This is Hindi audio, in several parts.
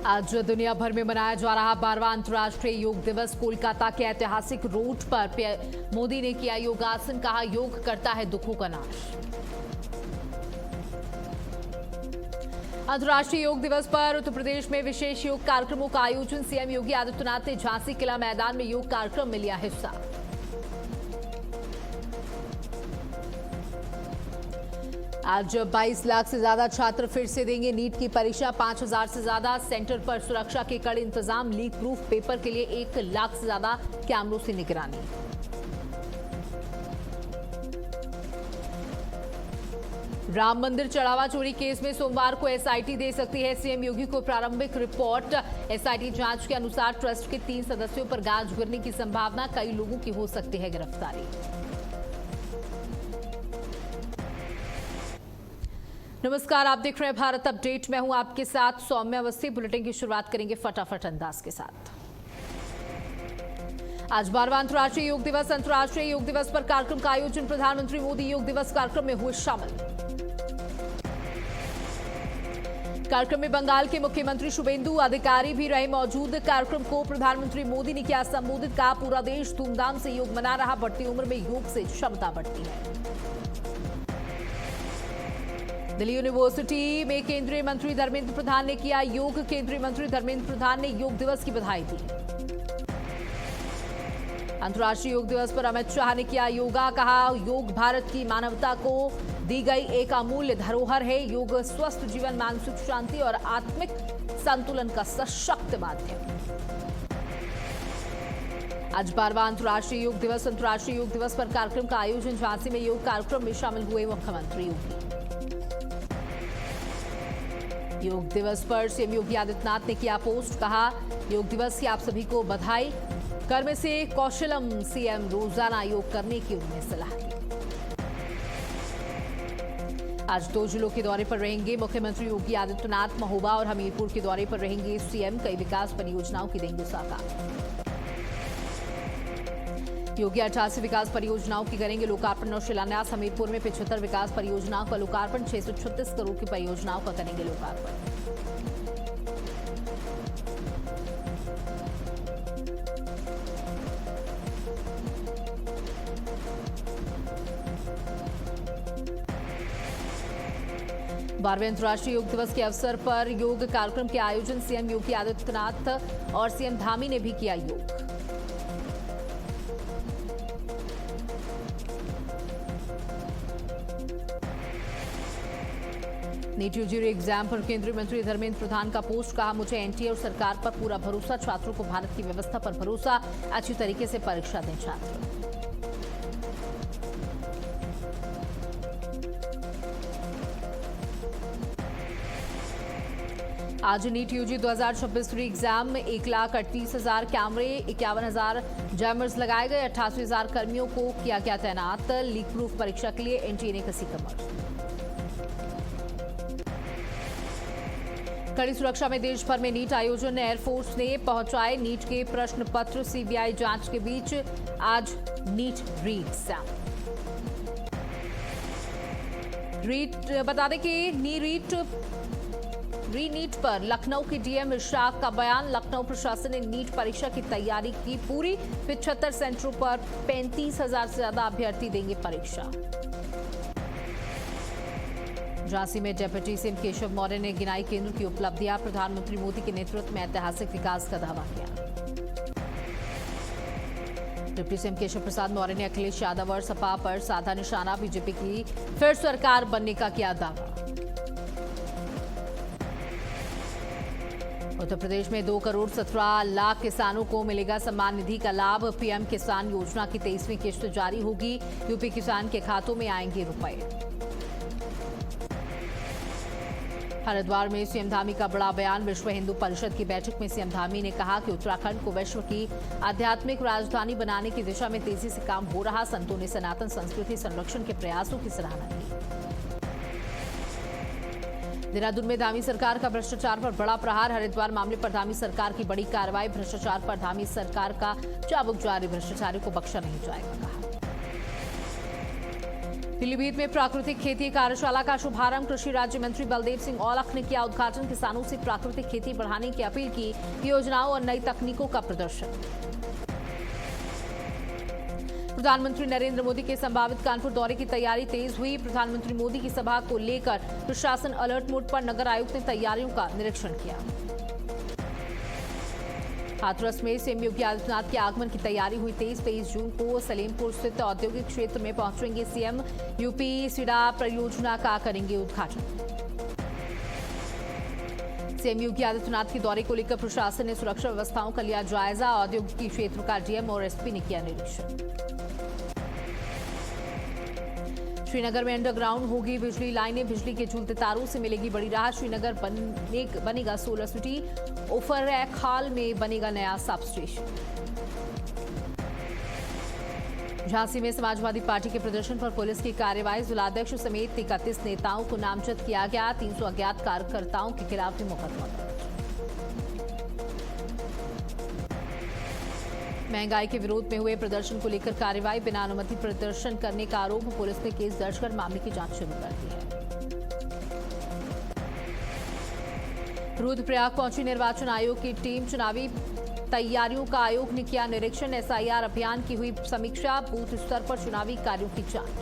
आज दुनिया भर में मनाया जा रहा 12वां अंतर्राष्ट्रीय योग दिवस। कोलकाता के ऐतिहासिक रोड पर मोदी ने किया योगासन, कहा योग करता है दुखों का नाश। अंतर्राष्ट्रीय योग दिवस पर उत्तर प्रदेश में विशेष योग कार्यक्रमों का आयोजन। सीएम योगी आदित्यनाथ ने झांसी किला मैदान में योग कार्यक्रम में लिया हिस्सा। आज 22 लाख से ज्यादा छात्र फिर से देंगे नीट की परीक्षा। 5000 से ज्यादा सेंटर पर सुरक्षा के कड़े इंतजाम। लीक प्रूफ पेपर के लिए 1 लाख से ज्यादा कैमरों से निगरानी। राम मंदिर चढ़ावा चोरी केस में सोमवार को एसआईटी दे सकती है सीएम योगी को प्रारंभिक रिपोर्ट। एसआईटी जांच के अनुसार ट्रस्ट के 3 सदस्यों पर गाज गिरने की संभावना। कई लोगों की हो सकती है गिरफ्तारी। नमस्कार, आप देख रहे हैं भारत अपडेट। मैं हूं आपके साथ सौम्या अवस्थी। बुलेटिन की शुरुआत करेंगे फटाफट अंदाज के साथ। आज 12वां अंतर्राष्ट्रीय योग दिवस। अंतर्राष्ट्रीय योग दिवस पर कार्यक्रम का आयोजन। प्रधानमंत्री मोदी योग दिवस कार्यक्रम में हुए शामिल। कार्यक्रम में बंगाल के मुख्यमंत्री शुभेंदु अधिकारी भी रहे मौजूद। कार्यक्रम को प्रधानमंत्री मोदी ने किया संबोधित। कहा पूरा देश धूमधाम से योग मना रहा। बढ़ती उम्र में योग से क्षमता बढ़ती है। दिल्ली यूनिवर्सिटी में केंद्रीय मंत्री धर्मेंद्र प्रधान ने किया योग। केंद्रीय मंत्री धर्मेंद्र प्रधान ने योग दिवस की बधाई दी। अंतर्राष्ट्रीय योग दिवस पर अमित शाह ने किया योगा। कहा योग भारत की मानवता को दी गई एक अमूल्य धरोहर है। योग स्वस्थ जीवन, मानसिक शांति और आत्मिक संतुलन का सशक्त माध्यम। आज 12वां अंतर्राष्ट्रीय योग दिवस। अंतर्राष्ट्रीय योग दिवस पर कार्यक्रम का आयोजन। झांसी में योग कार्यक्रम में शामिल हुए मुख्यमंत्री योगी। योग दिवस पर सीएम योगी आदित्यनाथ ने किया पोस्ट। कहा योग दिवस की आप सभी को बधाई। कर्म से कौशलम। सीएम रोजाना योग करने की उन्हें सलाह दी। आज 2 जिलों के दौरे पर रहेंगे मुख्यमंत्री योगी आदित्यनाथ। महोबा और हमीरपुर के दौरे पर रहेंगे सीएम। कई विकास परियोजनाओं की देंगे साकार। योगी 88 विकास परियोजनाओं की करेंगे लोकार्पण और शिलान्यास। हमीरपुर में 75 विकास परियोजनाओं का लोकार्पण। 636 करोड़ की परियोजनाओं का करेंगे लोकार्पण। बारहवें अंतर्राष्ट्रीय योग दिवस के अवसर पर योग कार्यक्रम के आयोजन। सीएम योगी आदित्यनाथ और सीएम धामी ने भी किया योग। नीट यूजी एग्जाम पर केंद्रीय मंत्री धर्मेंद्र प्रधान का पोस्ट। कहा मुझे एनटीए और सरकार पर पूरा भरोसा। छात्रों को भारत की व्यवस्था पर भरोसा। अच्छी तरीके से परीक्षा दें छात्र। आज नीट यूजी 2026 री एग्जाम में 1,38,000 कैमरे, 51,000 जैमर्स लगाए गए। 88,000 कर्मियों को किया गया तैनात। लीक प्रूफ परीक्षा के लिए एनटीए ने कसी कमर। कड़ी सुरक्षा में देश भर में नीट आयोजन। एयरफोर्स ने पहुंचाए नीट के प्रश्न पत्र। सीबीआई जांच के बीच आज नीट री एग्जाम। बता दें कि नीट पर लखनऊ के डीएम इशराक का बयान। लखनऊ प्रशासन ने नीट परीक्षा की तैयारी की पूरी। 75 सेंटरों पर 35,000 से ज्यादा अभ्यर्थी देंगे परीक्षा। झांसी में डिप्टी सीएम केशव मौर्य ने गिनाई केंद्र की उपलब्धियां। प्रधानमंत्री मोदी के नेतृत्व में ऐतिहासिक विकास का दावा किया। डिप्टी सीएम केशव प्रसाद मौर्य ने अखिलेश यादव और सपा पर साधा निशाना। बीजेपी की फिर सरकार बनने का किया दावा। उत्तर प्रदेश में 2 करोड़ 17 लाख किसानों को मिलेगा सम्मान निधि का लाभ। पीएम किसान योजना की 23वीं किश्त जारी होगी। यूपी किसान के खातों में आएंगे रुपए। हरिद्वार में सीएम धामी का बड़ा बयान। विश्व हिंदू परिषद की बैठक में सीएम धामी ने कहा कि उत्तराखंड को विश्व की आध्यात्मिक राजधानी बनाने की दिशा में तेजी से काम हो रहा। संतों ने सनातन संस्कृति संरक्षण के प्रयासों की सराहना की। देहरादून में धामी सरकार का भ्रष्टाचार पर बड़ा प्रहार। हरिद्वार मामले पर धामी सरकार की बड़ी कार्रवाई। भ्रष्टाचार पर धामी सरकार का चाबुक जारी। भ्रष्टाचारियों को बख्शा नहीं जाएगा, कहा। पीलीभीत में प्राकृतिक खेती कार्यशाला का शुभारंभ कृषि राज्य मंत्री बलदेव सिंह औलख ने किया उद्घाटन। किसानों से प्राकृतिक खेती बढ़ाने की अपील की, योजनाओं और नई तकनीकों का प्रदर्शन। प्रधानमंत्री नरेंद्र मोदी के संभावित कानपुर दौरे की तैयारी तेज हुई। प्रधानमंत्री मोदी की सभा को लेकर प्रशासन अलर्ट मोड पर। नगर आयुक्त ने तैयारियों का निरीक्षण किया। हाथरस में सीएम योगी आदित्यनाथ के आगमन की तैयारी हुई तेज। 23 जून को सलेमपुर स्थित औद्योगिक क्षेत्र में पहुंचेंगे सीएम। यूपी सीडा परियोजना का करेंगे उद्घाटन। सीएम योगी आदित्यनाथ के दौरे को लेकर प्रशासन ने सुरक्षा व्यवस्थाओं का लिया जायजा। औद्योगिक क्षेत्र का डीएम और एसपी ने किया निरीक्षण। श्रीनगर में अंडरग्राउंड होगी बिजली लाइनें। बिजली के झूलते तारों से मिलेगी बड़ी राहत। श्रीनगर बनेगा सोलर सिटी। ओफर खाल में बनेगा नया सब स्टेशन। झांसी में समाजवादी पार्टी के प्रदर्शन पर पुलिस की कार्रवाई। जिलाध्यक्ष समेत 31 नेताओं को नामजद किया गया। 300 अज्ञात कार्यकर्ताओं के खिलाफ भी मुकदमा दर्ज। महंगाई के विरोध में हुए प्रदर्शन को लेकर कार्रवाई। बिना अनुमति प्रदर्शन करने का आरोप। पुलिस ने केस दर्ज कर मामले की जांच शुरू कर दी है। रुद्रप्रयाग पहुंची निर्वाचन आयोग की टीम। चुनावी तैयारियों का आयोग ने किया निरीक्षण। एसआईआर अभियान की हुई समीक्षा। बूथ स्तर पर चुनावी कार्यों की जांच।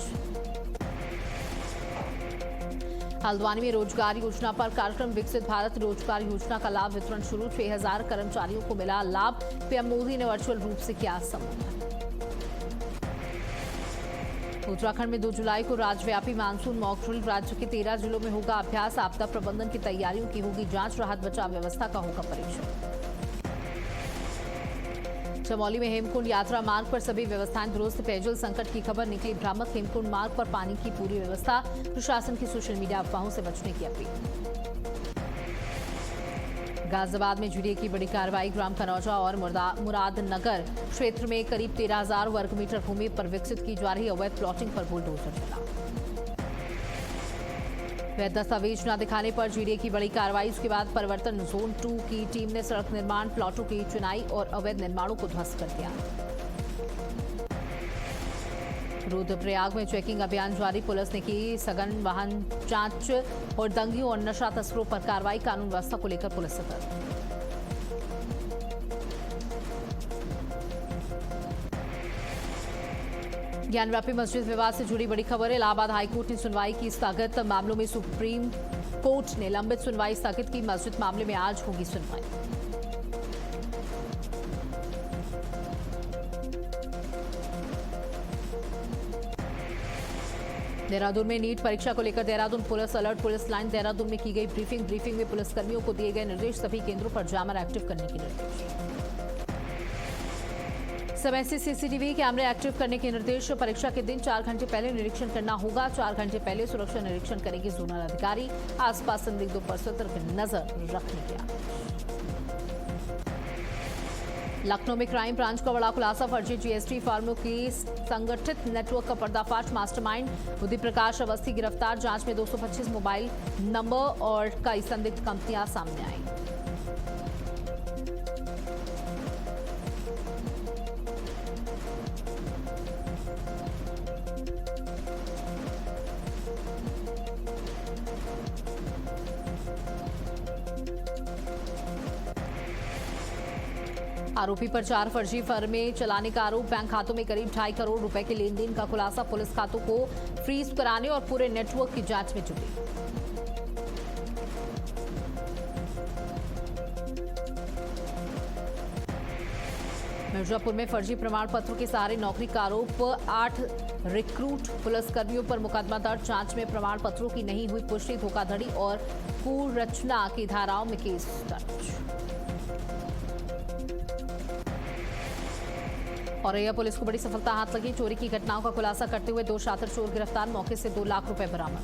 हल्द्वानी में रोजगार योजना पर कार्यक्रम। विकसित भारत रोजगार योजना का लाभ वितरण शुरू। 6000 कर्मचारियों को मिला लाभ। पीएम मोदी ने वर्चुअल रूप से किया संबोधन। उत्तराखंड में 2 जुलाई को राज्यव्यापी मानसून मॉक ड्रिल। राज्य के 13 जिलों में होगा अभ्यास। आपदा प्रबंधन की तैयारियों की होगी जांच। राहत बचाव व्यवस्था का होगा परीक्षण। चमोली में हेमकुंड यात्रा मार्ग पर सभी व्यवस्थाएं दुरुस्त। पेयजल संकट की खबर निकली भ्रामक। हेमकुंड मार्ग पर पानी की पूरी व्यवस्था। प्रशासन की सोशल मीडिया अफवाहों से बचने की अपील। गाजियाबाद में जुड़े की बड़ी कार्रवाई। ग्राम कनौजा और मुरादनगर क्षेत्र में करीब 13,000 वर्ग मीटर भूमि पर विकसित की जा रही अवैध प्लॉटिंग पर बुलडोजर चला। वैध दस्तावेज न दिखाने पर जीडीए की बड़ी कार्रवाई। उसके बाद परिवर्तन जोन 2 की टीम ने सड़क निर्माण प्लॉटों की चुनाई और अवैध निर्माणों को ध्वस्त कर दिया। रुद्रप्रयाग में चेकिंग अभियान जारी। पुलिस ने की सघन वाहन जांच और दंगियों और नशा तस्करों पर कार्रवाई। कानून व्यवस्था को लेकर पुलिस सतर्क। ज्ञानव्यापी मस्जिद विवाद से जुड़ी बड़ी खबर। इलाहाबाद हाईकोर्ट ने सुनवाई की स्थगित। मामलों में सुप्रीम कोर्ट ने लंबित सुनवाई स्थगित की। मस्जिद मामले में आज होगी सुनवाई। देहरादून में नीट परीक्षा को लेकर Dehradun police alert. Police line Dehradun में की गई ब्रीफिंग में पुलिस कर्मियों को दिए गए निर्देश। सभी केंद्रों पर जैमर एक्टिव करने के निर्देश। समय से सीसीटीवी कैमरे एक्टिव करने के निर्देश। परीक्षा के दिन 4 घंटे पहले निरीक्षण करना होगा। 4 घंटे पहले सुरक्षा निरीक्षण करेंगे जोनल अधिकारी। आसपास संदिग्धों पर सतर्क नजर रखने के आदेश। लखनऊ में क्राइम ब्रांच का बड़ा खुलासा। फर्जी जीएसटी फर्मों की संगठित नेटवर्क का पर्दाफाश। मास्टरमाइंड बुद्धि प्रकाश अवस्थी गिरफ्तार। जांच में 225 मोबाइल नंबर और कई संदिग्ध कंपनियां सामने आई। आरोपी पर 4 फर्जी फर्में चलाने का आरोप। बैंक खातों में करीब 2.5 करोड़ रुपए के लेन देन का खुलासा। पुलिस खातों को फ्रीज कराने और पूरे नेटवर्क की जांच में जुटी। मिर्जापुर में फर्जी प्रमाण पत्रों के सहारे नौकरी का आरोप। 8 रिक्रूट पुलिसकर्मियों पर मुकदमा दर्ज। जांच में प्रमाण पत्रों की नहीं हुई पुष्टि। धोखाधड़ी और कुरचना की धाराओं में केस दर्ज। औरैया पुलिस को बड़ी सफलता हाथ लगी। चोरी की घटनाओं का खुलासा करते हुए 2 शातिर चोर गिरफ्तार। मौके से 2 लाख रुपए बरामद।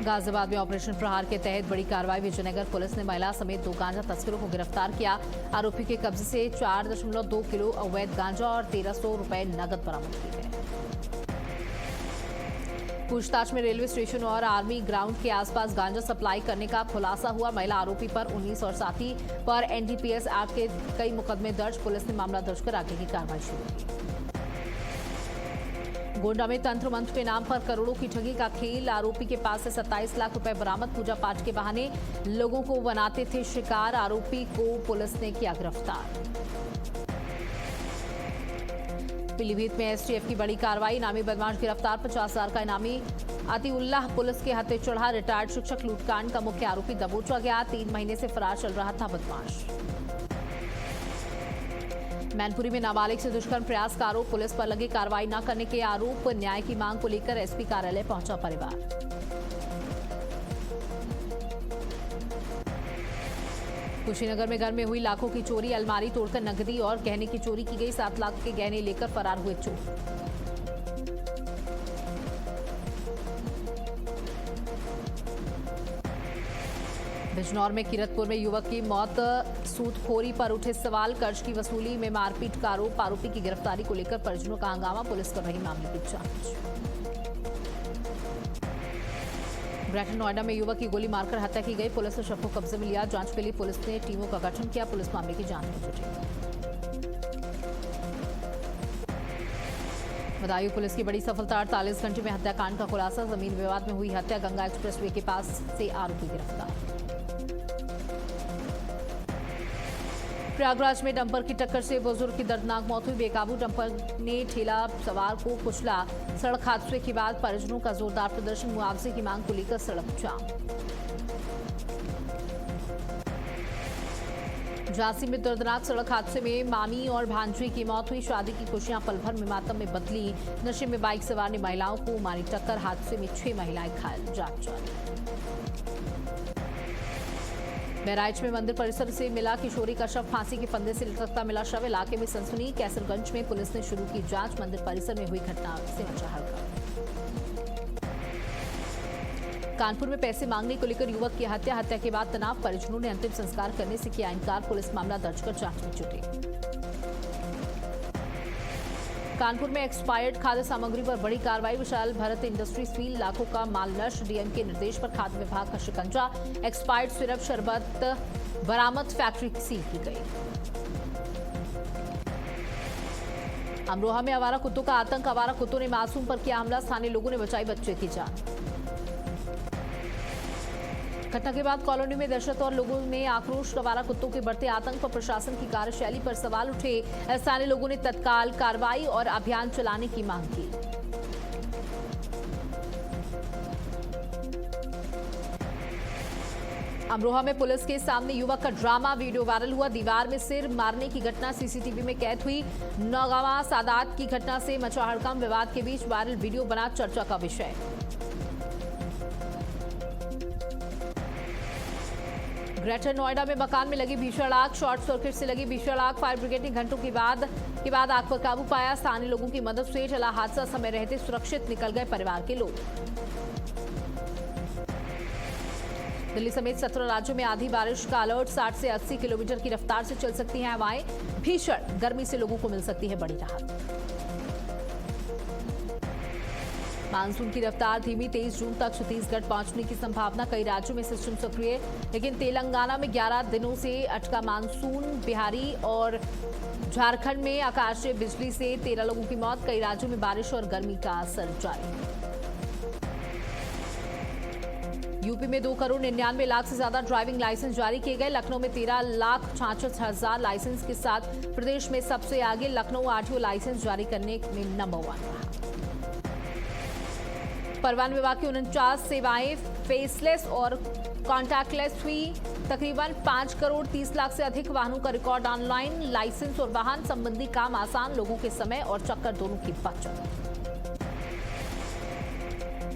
गाजियाबाद में ऑपरेशन प्रहार के तहत बड़ी कार्रवाई। विजयनगर पुलिस ने महिला समेत 2 गांजा तस्करों को गिरफ्तार किया। आरोपी के कब्जे से 4.2 किलो अवैध गांजा और 1300 रुपए नकद बरामद किए गए। पूछताछ में रेलवे स्टेशन और आर्मी ग्राउंड के आसपास गांजा सप्लाई करने का खुलासा हुआ। महिला आरोपी पर 19 और साथी पर एनडीपीएस एक्ट के कई मुकदमे दर्ज। पुलिस ने मामला दर्ज कर आगे की कार्रवाई शुरू की। गोंडा में तंत्र मंत्र के नाम पर करोड़ों की ठगी का खेल। आरोपी के पास से 27 लाख रुपए बरामद। पूजा पाठ के बहाने लोगों को बनाते थे शिकार। आरोपी को पुलिस ने किया गिरफ्तार। पीलीभीत में एसटीएफ की बड़ी कार्रवाई। इनामी बदमाश गिरफ्तार। 50,000 का इनामी अतीउल्लाह पुलिस के हत्थे चढ़ा। रिटायर्ड शिक्षक लूटकांड का मुख्य आरोपी दबोचा गया। 3 महीने से फरार चल रहा था बदमाश। मैनपुरी में नाबालिग से दुष्कर्म प्रयास का आरोप। पुलिस पर लगे कार्रवाई न करने के आरोप। न्याय की मांग को लेकर एसपी कार्यालय पहुंचा परिवार। कुशीनगर में घर में हुई लाखों की चोरी। अलमारी तोड़कर नकदी और गहने की चोरी की गई। 7 लाख के गहने लेकर फरार हुए चोर। बिजनौर में किरतपुर में युवक की मौत। सूदखोरी पर उठे सवाल। कर्ज की वसूली में मारपीट का आरोप। आरोपी की गिरफ्तारी को लेकर परिजनों का हंगामा। पुलिस कर रही मामले की जांच। ग्रेटर नोएडा में युवक की गोली मारकर हत्या की गई। पुलिस ने शव को कब्जे में लिया। जांच के लिए पुलिस ने टीमों का गठन किया। पुलिस मामले की जांच में जुटी। बदायूं पुलिस की बड़ी सफलता। 48 घंटे में हत्याकांड का खुलासा। जमीन विवाद में हुई हत्या। गंगा एक्सप्रेसवे के पास से आरोपी गिरफ्तार। प्रयागराज में डंपर की टक्कर से बुजुर्ग की दर्दनाक मौत हुई। बेकाबू डंपर ने ठेला सवार को कुचला। सड़क हादसे के बाद परिजनों का जोरदार प्रदर्शन। मुआवजे की मांग को लेकर सड़क जाम। झांसी में दर्दनाक सड़क हादसे में मामी और भांजी की मौत हुई। शादी की खुशियां पल भर में मातम में बदली। नशे में बाइक सवार ने महिलाओं को मारी टक्कर। हादसे में 6 महिलाएं घायल। जांच जारी। बहराइच में मंदिर परिसर से मिला किशोरी का शव। फांसी के फंदे से लटकता मिला शव। इलाके में सनसनी। कैसरगंज में पुलिस ने शुरू की जांच। मंदिर परिसर में हुई घटना से मचा हड़कंप। कानपुर में पैसे मांगने को लेकर युवक की हत्या। हत्या के बाद तनाव। परिजनों ने अंतिम संस्कार करने से किया इनकार। पुलिस मामला दर्ज कर जांच में जुटी। कानपुर में एक्सपायर्ड खाद्य सामग्री पर बड़ी कार्रवाई। विशाल भारत इंडस्ट्री सील। लाखों का माल नष्ट। डीएम के निर्देश पर खाद्य विभाग का शिकंजा। एक्सपायर्ड सिरप शरबत बरामद। फैक्ट्री सील की गई। अमरोहा में आवारा कुत्तों का आतंक। आवारा कुत्तों ने मासूम पर किया हमला। स्थानीय लोगों ने बचाई बच्चे की जान। घटना के बाद कॉलोनी में दहशत और लोगों में आक्रोश। आवारा कुत्तों के बढ़ते आतंक पर प्रशासन की कार्यशैली पर सवाल उठे। स्थानीय लोगों ने तत्काल कार्रवाई और अभियान चलाने की मांग की। अमरोहा में पुलिस के सामने युवक का ड्रामा। वीडियो वायरल हुआ। दीवार में सिर मारने की घटना सीसीटीवी में कैद हुई। नौगावा सादात की घटना से मचा हड़कंप। विवाद के बीच वायरल वीडियो बना चर्चा का विषय। ग्रेटर नोएडा में मकान में लगी भीषण आग। शॉर्ट सर्किट से लगी भीषण आग। फायर ब्रिगेड ने घंटों के बाद आग पर काबू पाया। स्थानीय लोगों की मदद से चला हादसा। समय रहते सुरक्षित निकल गए परिवार के लोग। दिल्ली समेत 17 राज्यों में आधी बारिश का अलर्ट। 60 से 80 किलोमीटर की रफ्तार से चल सकती हैं हवाएं। भीषण गर्मी से लोगों को मिल सकती है बड़ी राहत। मानसून की रफ्तार धीमी। 23 जून तक छत्तीसगढ़ पहुंचने की संभावना। कई राज्यों में सिस्टम सक्रिय। लेकिन तेलंगाना में 11 दिनों से अटका मानसून। बिहारी और झारखंड में आकाशीय बिजली से 13 लोगों की मौत। कई राज्यों में बारिश और गर्मी का असर जारी। यूपी में 2 करोड़ 99 लाख से ज्यादा ड्राइविंग लाइसेंस जारी किए गए। लखनऊ में 13,66,000 लाइसेंस के साथ प्रदेश में सबसे आगे। लखनऊ आरटीओ लाइसेंस जारी करने में नंबर 1 रहा। परिवहन विभाग की 49 सेवाएं फेसलेस और कॉन्टैक्टलेस हुई। तकरीबन 5 करोड़ 30 लाख से अधिक वाहनों का रिकॉर्ड ऑनलाइन। लाइसेंस और वाहन संबंधी काम आसान। लोगों के समय और चक्कर दोनों की बचत।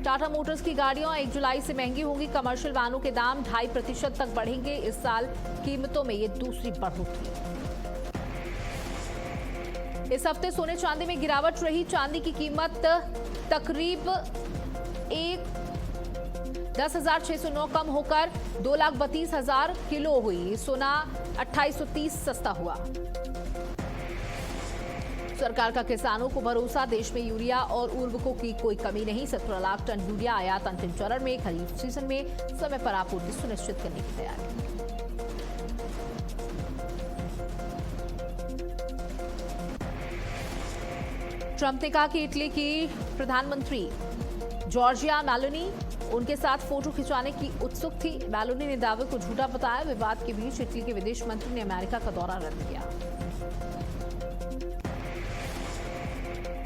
टाटा मोटर्स की गाड़ियां 1 जुलाई से महंगी होंगी। कमर्शियल वाहनों के दाम 2.5% तक बढ़ेंगे। इस साल कीमतों में ये दूसरी बढ़ोतरी। इस हफ्ते सोने चांदी में गिरावट रही। चांदी की कीमत तकरीब 10,609 कम होकर 2,32,000 किलो हुई। सोना 2830 सस्ता हुआ। सरकार का किसानों को भरोसा, देश में यूरिया और उर्वरकों की कोई कमी नहीं। 17 लाख टन यूरिया आयात अंतिम चरण में। खरीफ सीजन में समय पर आपूर्ति सुनिश्चित करने की तैयारी। ट्रंप ने कहा कि इटली की प्रधानमंत्री जॉर्जिया मेलोनी उनके साथ फोटो खिंचवाने की उत्सुक थी। मेलोनी ने दावे को झूठा बताया। विवाद के बीच इटली के विदेश मंत्री ने अमेरिका का दौरा रद्द किया।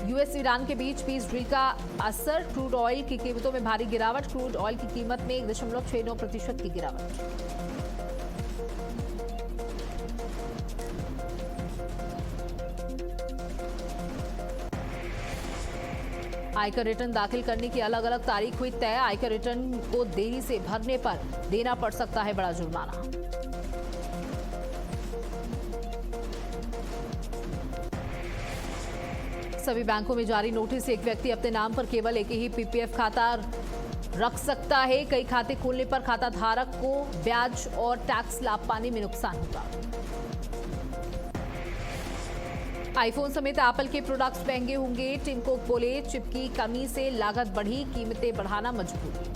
यूएस ईरान के बीच पीस डील का असर, क्रूड ऑयल की कीमतों में भारी गिरावट। क्रूड ऑयल की कीमत में 1.69% की गिरावट। आयकर रिटर्न दाखिल करने की अलग अलग तारीख हुई तय। आयकर रिटर्न को देरी से भरने पर देना पड़ सकता है बड़ा जुर्माना। सभी बैंकों में जारी नोटिस, एक व्यक्ति अपने नाम पर केवल एक ही पीपीएफ खाता रख सकता है। कई खाते खोलने पर खाता धारक को ब्याज और टैक्स लाभ पाने में नुकसान होगा। आईफोन समेत एप्पल के प्रोडक्ट्स महंगे होंगे। टिम कुक बोले, चिप की कमी से लागत बढ़ी, कीमतें बढ़ाना मजबूरी।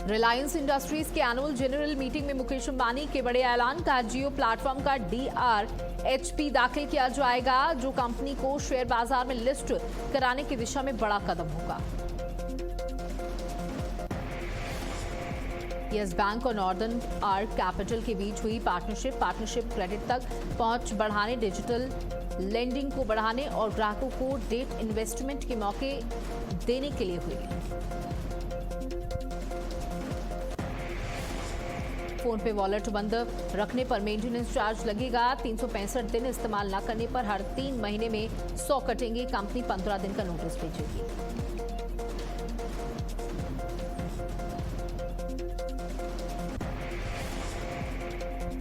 रिलायंस इंडस्ट्रीज के एनुअल जनरल मीटिंग में मुकेश अंबानी के बड़े ऐलान का। जियो प्लेटफॉर्म का DRHP दाखिल किया जाएगा, जो कंपनी को शेयर बाजार में लिस्ट कराने की दिशा में बड़ा कदम होगा। यस बैंक और नॉर्दर्न आर्क कैपिटल के बीच हुई पार्टनरशिप क्रेडिट तक पहुंच बढ़ाने, डिजिटल लेंडिंग को बढ़ाने और ग्राहकों को डेट इन्वेस्टमेंट के मौके देने के लिए हुई। फोन पे वॉलेट बंद रखने पर मेंटेनेंस चार्ज लगेगा। 365 दिन इस्तेमाल न करने पर हर 3 महीने में 100 कटेंगे। कंपनी 15 दिन का नोटिस भेजेगी।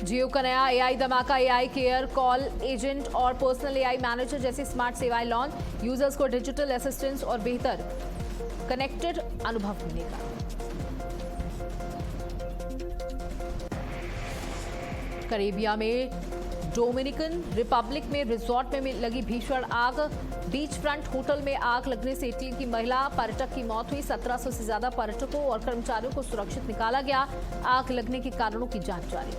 जियो का नया AI धमाका, AI केयर, कॉल एजेंट और पर्सनल AI मैनेजर जैसी स्मार्ट सेवाएं लॉन्च। यूजर्स को डिजिटल असिस्टेंस और बेहतर कनेक्टेड अनुभव मिलेगा। करेबिया में डोमिनिकन रिपब्लिक में रिजॉर्ट में लगी भीषण आग। बीच फ्रंट होटल में आग लगने से इटली की महिला पर्यटक की मौत हुई। 1700 से ज्यादा पर्यटकों और कर्मचारियों को सुरक्षित निकाला गया। आग लगने के कारणों की जांच जारी।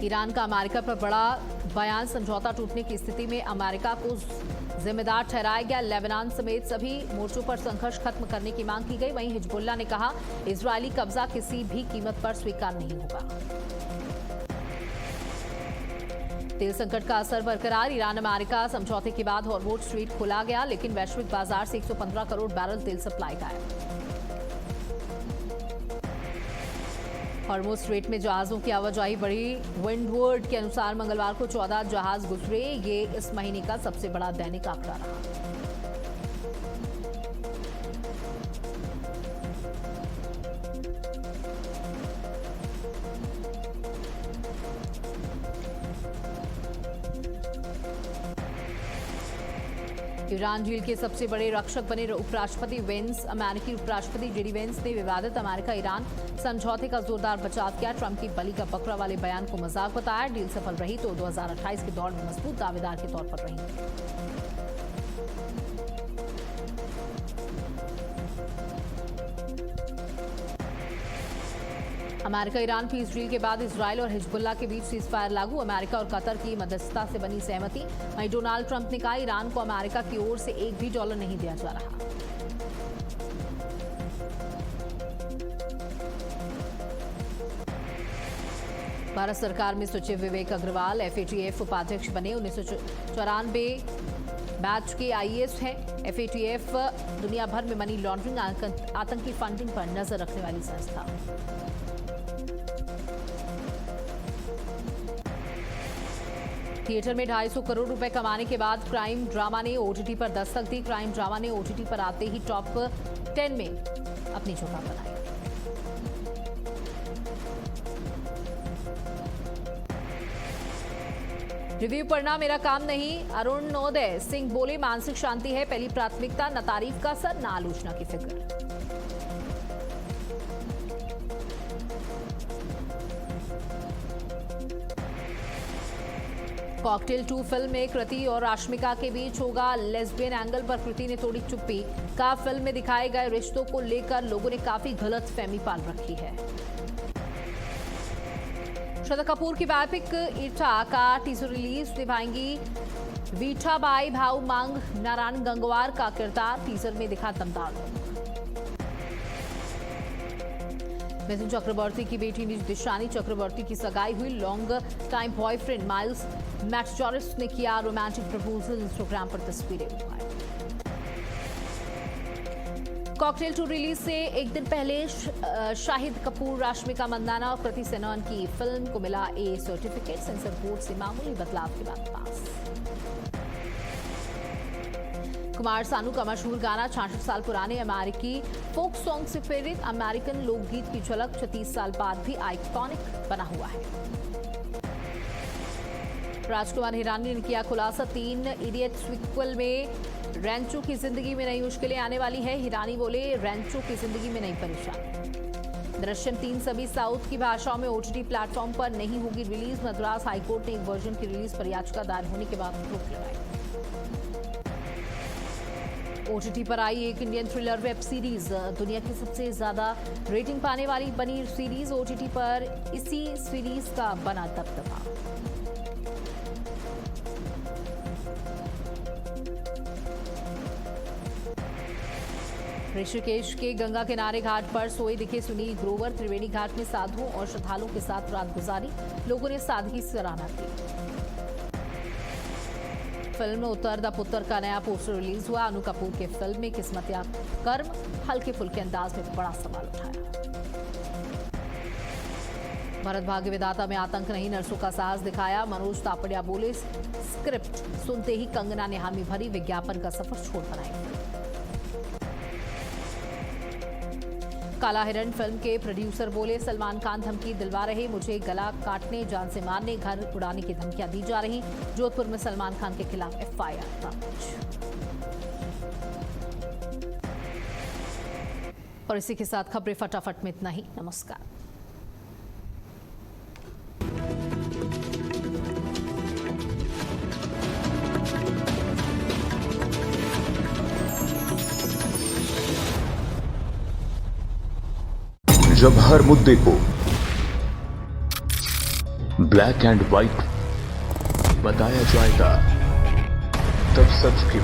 ईरान का अमेरिका पर बड़ा बयान, समझौता टूटने की स्थिति में अमेरिका को जिम्मेदार ठहराया गया। लेबनान समेत सभी मोर्चों पर संघर्ष खत्म करने की मांग की गई। वहीं हिजबुल्लाह ने कहा, इजरायली कब्जा किसी भी कीमत पर स्वीकार नहीं होगा। तेल संकट का असर बरकरार, ईरान अमेरिका समझौते के बाद हॉर्मोज स्ट्रीट खोला गया, लेकिन वैश्विक बाजार से 115 करोड़ बैरल तेल सप्लाई गायब। हॉर्मोज स्ट्रेट में जहाजों की आवाजाही बढ़ी। विंडवर्ड के अनुसार मंगलवार को 14 जहाज गुजरे। ये इस महीने का सबसे बड़ा दैनिक आंकड़ा रहा। ईरान डील के सबसे बड़े रक्षक बने उपराष्ट्रपति वेंस। अमेरिकी उपराष्ट्रपति जेडी वेंस ने विवादित अमेरिका ईरान समझौते का जोरदार बचाव किया। ट्रंप की बलि का बकरा वाले बयान को मजाक बताया। डील सफल रही तो 2028 के दौर में मजबूत दावेदार के तौर पर रही। अमेरिका ईरान पीस डील के बाद इजरायल और हिजबुल्लाह के बीच सीजफायर लागू। अमेरिका और कतर की मध्यस्थता से बनी सहमति। वहीं डोनाल्ड ट्रंप ने कहा, ईरान को अमेरिका की ओर से $1 भी नहीं दिया जा रहा। भारत सरकार में सचिव विवेक अग्रवाल FATF उपाध्यक्ष बने। 1994 बैच के IAS हैं। FATF दुनिया भर में मनी लॉन्ड्रिंग, आतंकी फंडिंग पर नजर रखने वाली संस्था। थिएटर में 250 करोड़ रुपए कमाने के बाद क्राइम ड्रामा ने OTT पर दस्तक दी। क्राइम ड्रामा ने OTT पर आते ही टॉप 10 में अपनी जगह बनाई। रिव्यू पढ़ना मेरा काम नहीं, अरुणोदय सिंह बोले। मानसिक शांति है पहली प्राथमिकता, न तारीफ का असर न आलोचना की फिक्र। कॉकटेल 2 फिल्म में कृति और राश्मिका के बीच होगा लेस्बियन एंगल पर कृति ने तोड़ी चुप्पी। का फिल्म में दिखाए गए रिश्तों को लेकर लोगों ने काफी गलत फहमी पाल रखी है। श्रद्धा कपूर की बायोपिक ईटा का टीजर रिलीज, निभाएंगी वीठा बाई भाऊ मांग नारायण गंगवार का किरदार, टीजर में दिखा दमदार लुक। मिथुन चक्रवर्ती की बेटी दिशानी चक्रवर्ती की सगाई हुई। लॉन्ग टाइम बॉयफ्रेंड माइल्स मैटजॉरिस ने किया रोमांटिक प्रपोजल, इंस्टाग्राम पर तस्वीरें उठाई। कॉकटेल 2 रिलीज से एक दिन पहले शाहिद कपूर, राश्मिका मंदाना और कृति सेनन की फिल्म को मिला ए सर्टिफिकेट, सेंसर बोर्ड से मामूली बदलाव के बाद पास। कुमार सानू का मशहूर गाना 66 साल पुराने अमेरिकी फोक सॉन्ग से प्रेरित अमेरिकन लोकगीत की झलक 36 साल बाद भी आइकॉनिक बना हुआ है। राजकुमार हिरानी ने किया खुलासा, 3 इडियट सीक्वल में रैंचो की जिंदगी में नई मुश्किलें आने वाली है। हिरानी बोले, रैंचो की जिंदगी में नई परेशानी। दृश्यम 3 सभी साउथ की भाषाओं में ओटीटी प्लेटफॉर्म पर नहीं होगी रिलीज। मद्रास हाईकोर्ट ने एक वर्जन की रिलीज पर याचिका दायर होने के बाद रोक लगाई। ओटीटी पर आई एक इंडियन थ्रिलर वेब सीरीज, दुनिया की सबसे ज्यादा रेटिंग पाने वाली बनी सीरीज। ओटीटी पर इसी सीरीज का बना दबदबा। ऋषिकेश के गंगा किनारे घाट पर सोए दिखे सुनील ग्रोवर। त्रिवेणी घाट में साधुओं और श्रद्धालुओं के साथ रात गुजारी, लोगों ने सादगी से सराहना की। फिल्म उत्तर द पुत्र का नया पोस्टर रिलीज हुआ। अनु कपूर के फिल्म में किस्मत या कर्म हल्के फुल्के अंदाज में बड़ा सवाल उठाया। भरत भाग्य विधाता में आतंक नहीं, नर्सों का साहस दिखाया। मनोज तापड़िया बोले, स्क्रिप्ट सुनते ही कंगना ने हामी भरी, विज्ञापन का सफर छोड़ बनाई। काला हिरण फिल्म के प्रोड्यूसर बोले, सलमान खान धमकी दिलवा रहे, मुझे गला काटने, जान से मारने, घर उड़ाने की धमकियां दी जा रही। जोधपुर में सलमान खान के खिलाफ एफआईआर दर्ज। और इसी के साथ खबरें फटाफट में इतना ही। नमस्कार। जब हर मुद्दे को ब्लैक एंड व्हाइट बताया जाएगा, तब सच की